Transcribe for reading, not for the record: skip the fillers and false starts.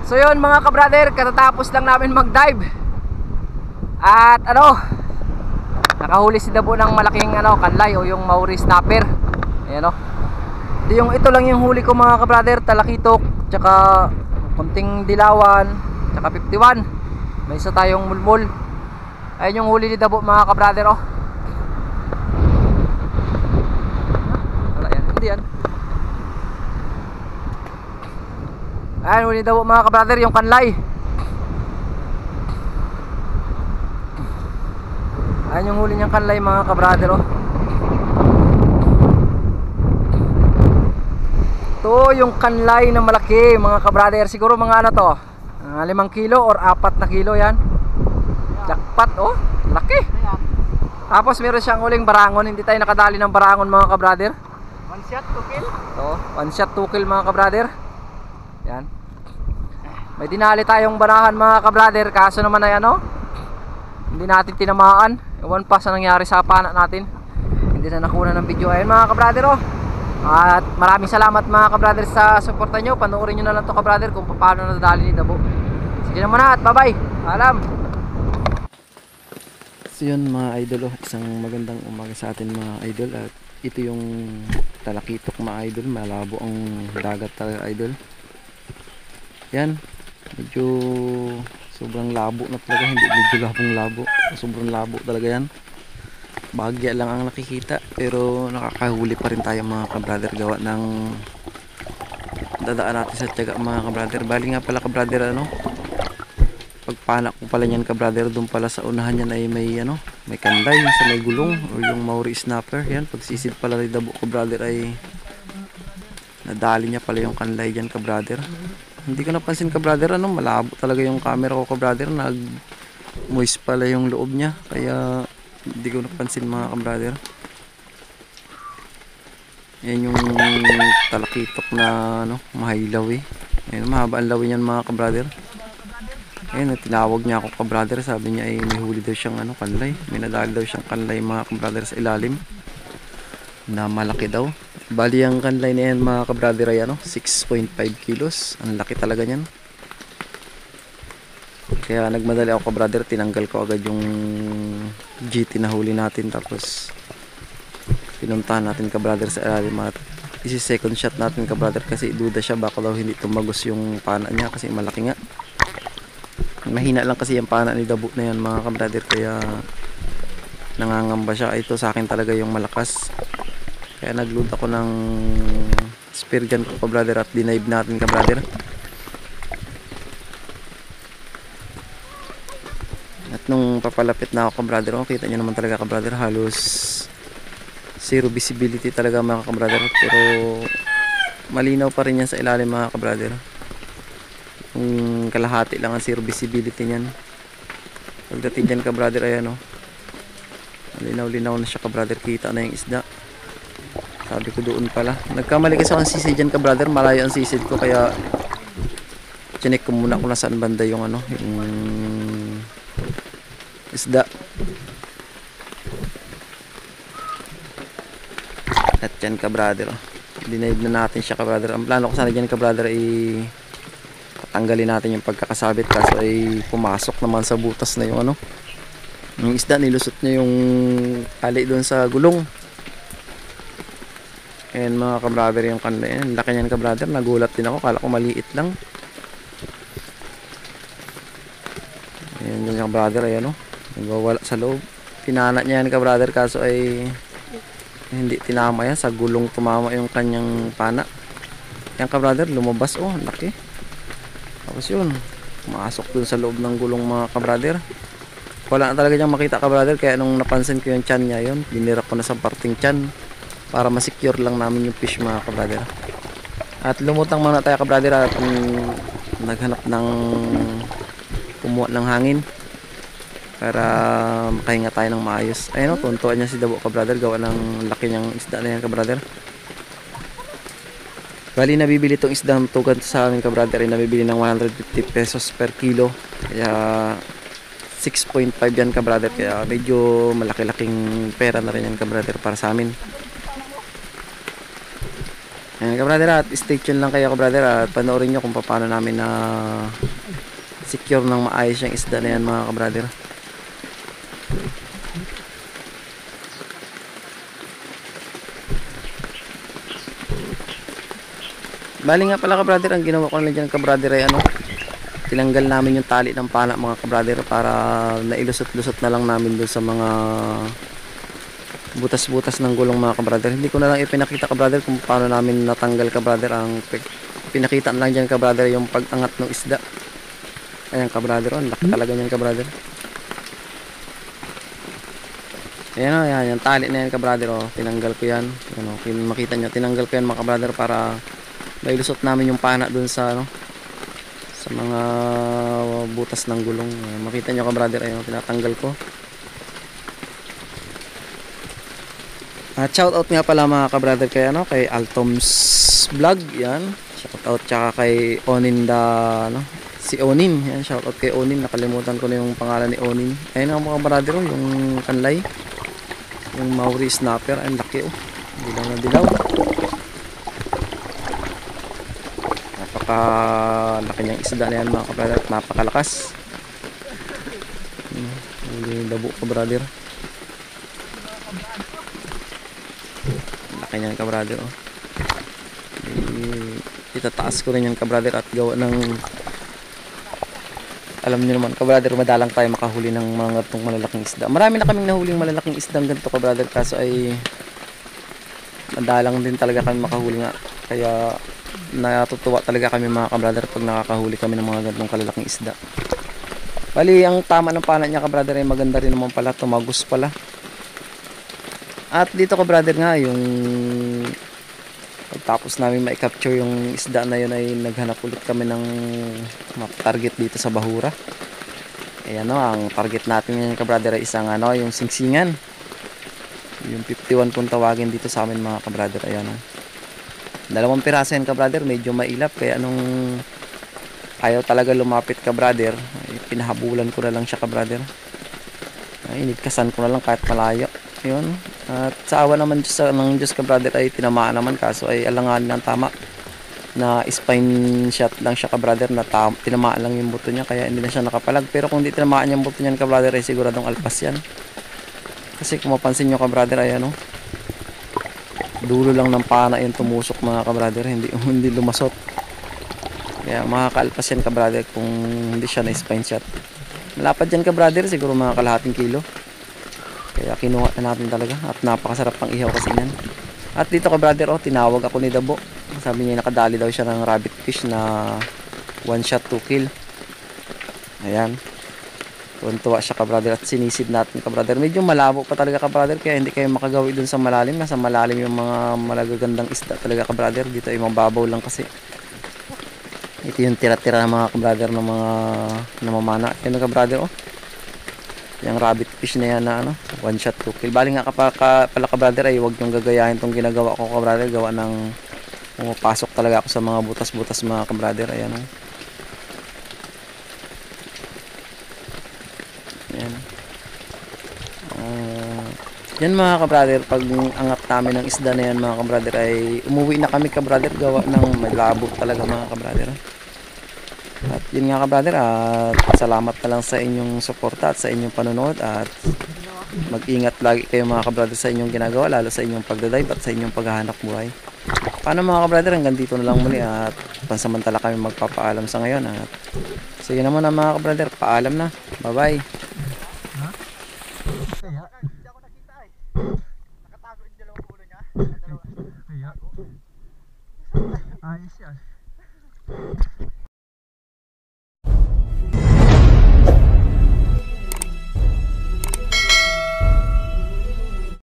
So yun mga ka-brother, katatapos lang namin mag-dive. At nakahuli si Dabo ng malaking kanlay o yung Maori snapper. Ayan ito lang yung huli ko mga ka-brother, talakitok, tsaka kunting dilawan, tsaka 51. May isa tayong mulmul. Ayun yung huli ni Dabo mga ka-brother Wala yan, hindi yan. Ayan, huli ni Dabo mga ka-brother, yung kanlay. Ayan yung huli niyang kanlay mga ka-brother Ito yung kanlay na malaki mga ka-brother. Siguro mga 5 kilo or 4 na kilo yan. Jackpot laki. Tapos meron siyang uling barangon. Hindi tayo nakadali ng barangon mga ka-brother. One shot, 2 kill. One shot, 2 kill mga ka-brother. Yan. May dinali tayong banahan mga ka-brother. Kaso naman ay hindi natin tinamaan. Ewan pa sa nangyari sa pana natin. Hindi na nakuna ng video. Ayun mga ka-brother At maraming salamat mga ka-brother sa suporta nyo. Panoorin nyo na lang to ka-brother kung paano nadali ni Dabo. Sige naman at bye bye. Alam. So yun mga idol isang magandang umaga sa atin mga idol. At ito yung talakitok mga idol. Malabo ang dagat talaga idol. Yan. Medyo sobrang labo na talaga. Hindi medyo labong labo. Sobrang labo talaga yan. Bahagya lang ang nakikita pero nakakahuli pa rin tayo mga ka-brother gawa ng dadaan natin sa tiyaga mga ka-brother. Bali nga pala ka-brother pagpanak ko pala niyan ka-brother, doon pala sa unahan niyan ay may kanlay sa may gulong o yung Maori snapper. Yan, pagsisid pala ni Dabo ka-brother ay nadali niya pala yung kanlay diyan ka-brother. Hindi ko napansin ka-brother malabo talaga yung camera ko ka-brother, nag moist pala yung loob niya kaya hindi ko napansin mga ka-brother. Yan yung talakitok na mahilaw Ayun, mahaba ang lawi niyan mga ka-brother. Ayun, tinawag niya ako ka-brother. Sabi niya ay may huli daw siyang kanlay. May nadali daw siyang kanlay mga ka-brother sa ilalim na malaki daw. Bali ang kanlay na yan mga ka-brother ay 6.5 kilos. Ang laki talaga niyan. Kaya nagmadali ako ka-brother, tinanggal ko agad yung GT na huli natin, tapos pinuntahan natin ka-brother sa ilalim at isi-second shot natin ka-brother kasi duda siya baka daw hindi tumagos yung pana niya kasi malaki nga. Mahina lang kasi yung pana ni Dabo na yan mga ka-brother kaya nangangamba siya. Ito sa akin talaga yung malakas. Kaya nagload ako ng spear gun ko ka-brother at dinive natin ka-brother. At nung papalapit na ako ka-brother, kita nyo naman talaga ka-brother, halos zero visibility talaga mga ka-brother, pero malinaw pa rin yan sa ilalim mga ka-brother. Kung kalahati lang ang zero visibility niyan, pagdating dyan ka-brother ay malinaw-linaw na siya ka-brother, kita na yung isda. Sabi ko doon pala, nagkamali kasi ako ng sisid dyan ka-brother, malayo ang sisid ko kaya chinek ko muna kung nasaan banda yung yung isda. At yan ka-brother dinive na natin siya ka-brother. Ang plano ko sana dyan ka-brother ay tanggalin natin yung pagkakasabit, kaso ay pumasok naman sa butas na yung yung isda, nilusot niya yung tali doon sa gulong. Ayan mga ka-brother yung kanlay. Ayan, laki niyan ka-brother, nagulat din ako, kala ko maliit lang. Ayan yung ka-brother ay nagwawala sa loob. Pinana niya yan ka-brother, kaso ay hindi tinama yan, sa gulong tumama yung kanyang pana. Yan ka-brother, lumabas laki. Tapos yun, pumasok dun sa loob ng gulong mga ka-brother. Wala na talaga niyang makita ka-brother, kaya nung napansin ko yung tiyan niya yun, binira ko na sa parting tiyan para masecure lang namin yung fish mga ka-brother. At lumutang muna tayo ka-brother at naghanap ng kumuha ng hangin para makahinga tayo ng maayos. Ayun tuntuan niya si Dabo ka-brother, gawa ng laki niyang isda na yan ka-brother. Bali nabibili itong isda ng tugan sa amin ka-brother ay nabibili ng 150 pesos per kilo. Kaya 6.5 yan ka-brother, kaya medyo malaki-laking pera na rin yan ka-brother para sa amin. Ayan kabrader, at stay tuned lang kayo kabrader at panoorin nyo kung paano namin na secure ng maayos yung isda na yan mga kabrader. Bali nga pala kabrader, ang ginawa ko na dyan kabrader ay ano, tinanggal namin yung tali ng pana mga kabrader para nailusot-lusot na lang namin doon sa mga butas-butas ng gulong mga kabrader. Hindi ko na lang ipinakita kabrader kung paano namin natanggal kabrader. Ang pinakita na lang dyan kabrader yung pag-angat ng isda. Ayan kabrader, ang laki talaga niyan kabrader. Ayan o, ayan, yung tali na yan kabrader o, tinanggal ko yan. Ano, makita nyo, tinanggal ko yan mga kabrader para mailusot namin yung pana dun sa ano, sa mga butas ng gulong. Ayan, makita nyo kabrader, ayun, tinatanggal ko. At shout out nga pala mga kabrader kay ano, kay Altoms Vlog, yan. Shout out tsaka kay Onin ano, si Onin, yan, shout out kay Onin, nakalimutan ko na yung pangalan ni Onin. Ayun ang mga kabrader, yung kanlay, yung Maori snapper, ang laki oh, dilaw na dilaw. Napakalaki niyang isda na yan mga kabrader at napakalakas. Hindi dabo kabrader. Laki niyan kabrader oh. Itataas ko rin yan kabrader at gawa ng, alam niyo naman kabrader, madalang tayo makahuli ng mga ganitong malalaking isda. Marami na kaming nahuling malalaking isda ganito kabrader, kaso ay madalang din talaga kami makahuli nga. Kaya natutuwa talaga kami mga kabrader pag nakakahuli kami ng mga ganitong kalalaking isda. Bali, ang tama ng pana niya kabrader ay maganda rin naman pala, tumagos pala. At dito kabrader nga, yung pagtapos namin ma-capture yung isda na yun ay naghanap ulit kami ng target dito sa Bahura. Ayan o, ang target natin ngayon kabrader ay isang ano, yung singsingan. Yung 51 kung tawagin dito sa amin mga kabrader. Ayan o, 2 piraso yan kabrader, medyo mailap. Kaya nung ayaw talaga lumapit kabrader, ay pinahabulan ko na lang siya kabrader. Ay, inigkasan ko na lang kahit malayo. Yun. At sa awa naman ng Diyos kabrader ay tinamaan naman, kaso ay alanganin ng tama na spine shot lang siya kabrader, na tinamaan lang yung buto niya kaya hindi na siya nakapalag. Pero kung di tinamaan yung buto niya kabrader ay siguradong alpas yan. Kasi kung mapansin nyo kabrader ay ano, dulo lang ng pana yung tumusok mga kabrader, hindi lumasot. Kaya makakaalpas yan kabrader kung hindi siya na spine shot. Malapad yan kabrader, siguro mga kalahating kilo. Kaya kinuha na natin talaga at napakasarap pang ihaw kasi yan. At dito kabrader oh, tinawag ako ni Dabo. Sabi niya nakadali daw siya ng rabbit fish na 1 shot 2 kill. Ayan. Tuwan-tuwa siya kabrader at sinisid natin kabrader. Medyo malabo pa talaga kabrader kaya hindi kayo makagawi dun sa malalim. Nasa malalim yung mga malagagandang isda talaga kabrader. Dito ay mababaw lang kasi. Ito yung tira-tira ng mga kabrader ng mga namamana. Yan kabrader oh. Yung rabbit fish na yan na ano, 1 shot 2 kill. Bali nga pala kabrader ay huwag yung gagayahin itong ginagawa ko kabrader. Gawa ng pumapasok talaga ako sa mga butas-butas mga kabrader. Ayan o. Ayan. Yan mga kabrader, pag angat namin ng isda na yan mga kabrader ay umuwi na kami kabrader. Gawa ng malabo talaga mga kabrader. At yun nga kabrader, at salamat na lang sa inyong suporta at sa inyong panonood. At mag-ingat lagi kayo mga kabrader sa inyong ginagawa, lalo sa inyong pagdadive at sa inyong paghahanap buhay. Paano mga kabrader, hanggang dito na lang muli at pansamantala kami magpapaalam sa ngayon. At so yun naman na mga kabrader, paalam na. Bye bye. Ayos yan.